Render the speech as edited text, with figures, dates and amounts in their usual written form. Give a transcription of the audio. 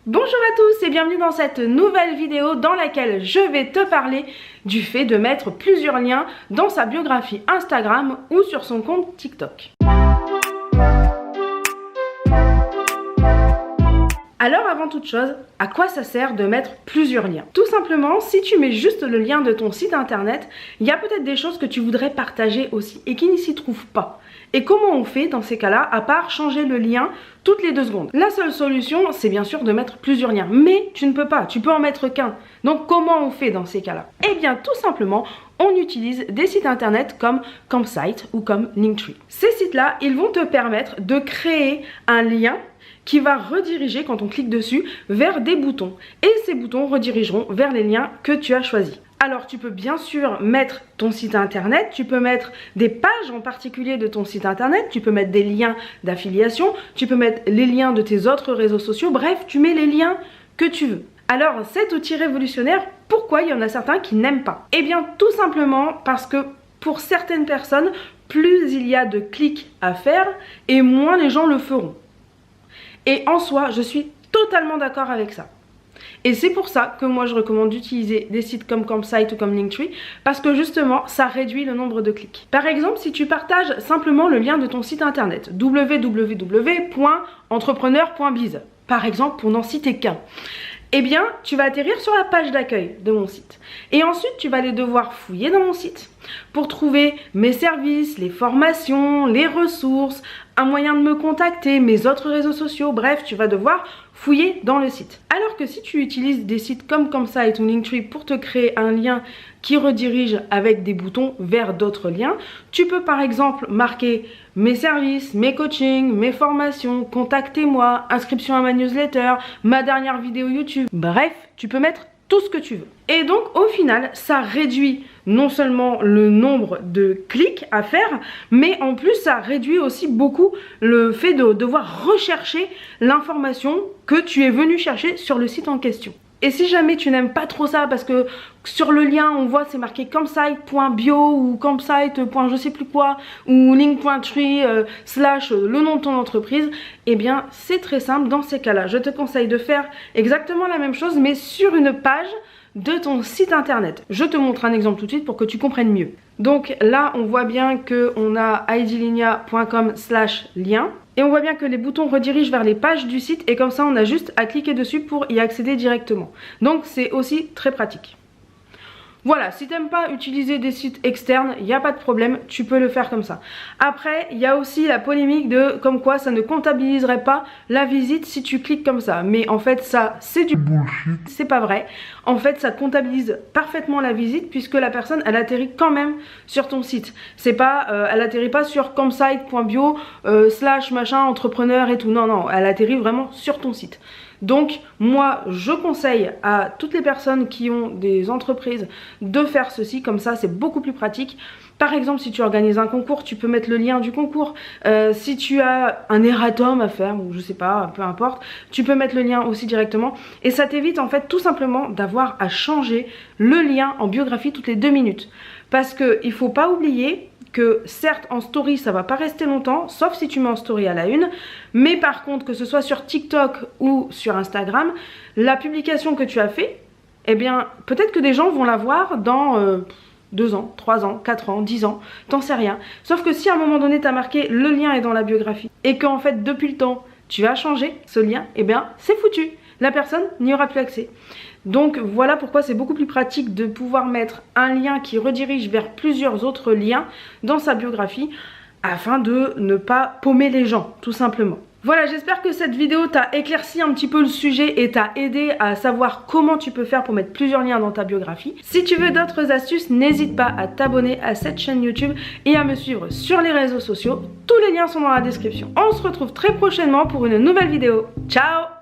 Bonjour à tous et bienvenue dans cette nouvelle vidéo dans laquelle je vais te parler du fait de mettre plusieurs liens dans sa biographie Instagram ou sur son compte TikTok. Alors avant toute chose, à quoi ça sert de mettre plusieurs liens? Tout simplement, si tu mets juste le lien de ton site internet, il y a peut-être des choses que tu voudrais partager aussi et qui n'y s'y trouvent pas. Et comment on fait dans ces cas-là, à part changer le lien toutes les 2 secondes? La seule solution, c'est bien sûr de mettre plusieurs liens, mais tu ne peux pas, tu peux en mettre qu'un. Donc comment on fait dans ces cas-là? Eh bien tout simplement, on utilise des sites internet comme Campsite ou comme Linktree. Ces sites-là, ils vont te permettre de créer un lien qui va rediriger, quand on clique dessus, vers des boutons. Et ces boutons redirigeront vers les liens que tu as choisis. Alors tu peux bien sûr mettre ton site internet, tu peux mettre des pages en particulier de ton site internet, tu peux mettre des liens d'affiliation, tu peux mettre les liens de tes autres réseaux sociaux, bref, tu mets les liens que tu veux. Alors cet outil révolutionnaire, pourquoi il y en a certains qui n'aiment pas? Eh bien tout simplement parce que pour certaines personnes, plus il y a de clics à faire et moins les gens le feront. Et en soi, je suis totalement d'accord avec ça. Et c'est pour ça que moi je recommande d'utiliser des sites comme Campsite ou comme Linktree, parce que justement ça réduit le nombre de clics. Par exemple, si tu partages simplement le lien de ton site internet www.entrepreneur.biz, par exemple pour n'en citer qu'un, eh bien tu vas atterrir sur la page d'accueil de mon site. Et ensuite tu vas aller devoir fouiller dans mon site pour trouver mes services, les formations, les ressources, un moyen de me contacter, mes autres réseaux sociaux, bref, tu vas devoir fouiller dans le site. Alors que si tu utilises des sites comme Campsite ou Linktree pour te créer un lien qui redirige avec des boutons vers d'autres liens, tu peux par exemple marquer mes services, mes coachings, mes formations, contactez-moi, inscription à ma newsletter, ma dernière vidéo YouTube, bref, tu peux mettre tout ce que tu veux. Et donc au final, ça réduit non seulement le nombre de clics à faire, mais en plus ça réduit aussi beaucoup le fait de devoir rechercher l'information que tu es venu chercher sur le site en question. Et si jamais tu n'aimes pas trop ça, parce que sur le lien on voit c'est marqué campsite.bio ou campsite. Je sais plus quoi, ou link.tree slash le nom de ton entreprise, eh bien c'est très simple. Dans ces cas là, je te conseille de faire exactement la même chose mais sur une page de ton site internet. Je te montre un exemple tout de suite pour que tu comprennes mieux. Donc là on voit bien qu'on a idlinia.com/lien. Et on voit bien que les boutons redirigent vers les pages du site et comme ça on a juste à cliquer dessus pour y accéder directement. Donc c'est aussi très pratique. Voilà, si t'aimes pas utiliser des sites externes, il n'y a pas de problème, tu peux le faire comme ça. Après, il y a aussi la polémique de comme quoi ça ne comptabiliserait pas la visite si tu cliques comme ça. Mais en fait, ça, c'est du bullshit. C'est pas vrai. En fait, ça comptabilise parfaitement la visite puisque la personne, elle atterrit quand même sur ton site. C'est pas, elle atterrit pas sur campsite.bio slash machin entrepreneur et tout. Non, non, elle atterrit vraiment sur ton site. Donc moi je conseille à toutes les personnes qui ont des entreprises de faire ceci, comme ça c'est beaucoup plus pratique. Par exemple si tu organises un concours, tu peux mettre le lien du concours. Si tu as un erratum à faire ou je sais pas, peu importe, tu peux mettre le lien aussi directement. Et ça t'évite en fait tout simplement d'avoir à changer le lien en biographie toutes les 2 minutes. Parce qu'il ne faut pas oublier que certes en story ça va pas rester longtemps, sauf si tu mets en story à la une, mais par contre que ce soit sur TikTok ou sur Instagram, la publication que tu as fait, eh bien peut-être que des gens vont la voir dans 2 ans, 3 ans, 4 ans, 10 ans, t'en sais rien. Sauf que si à un moment donné tu as marqué le lien est dans la biographie et qu'en fait depuis le temps tu as changé ce lien, eh bien c'est foutu, la personne n'y aura plus accès. Donc voilà pourquoi c'est beaucoup plus pratique de pouvoir mettre un lien qui redirige vers plusieurs autres liens dans sa biographie afin de ne pas paumer les gens, tout simplement. Voilà, j'espère que cette vidéo t'a éclairci un petit peu le sujet et t'a aidé à savoir comment tu peux faire pour mettre plusieurs liens dans ta biographie. Si tu veux d'autres astuces, n'hésite pas à t'abonner à cette chaîne YouTube et à me suivre sur les réseaux sociaux. Tous les liens sont dans la description. On se retrouve très prochainement pour une nouvelle vidéo. Ciao!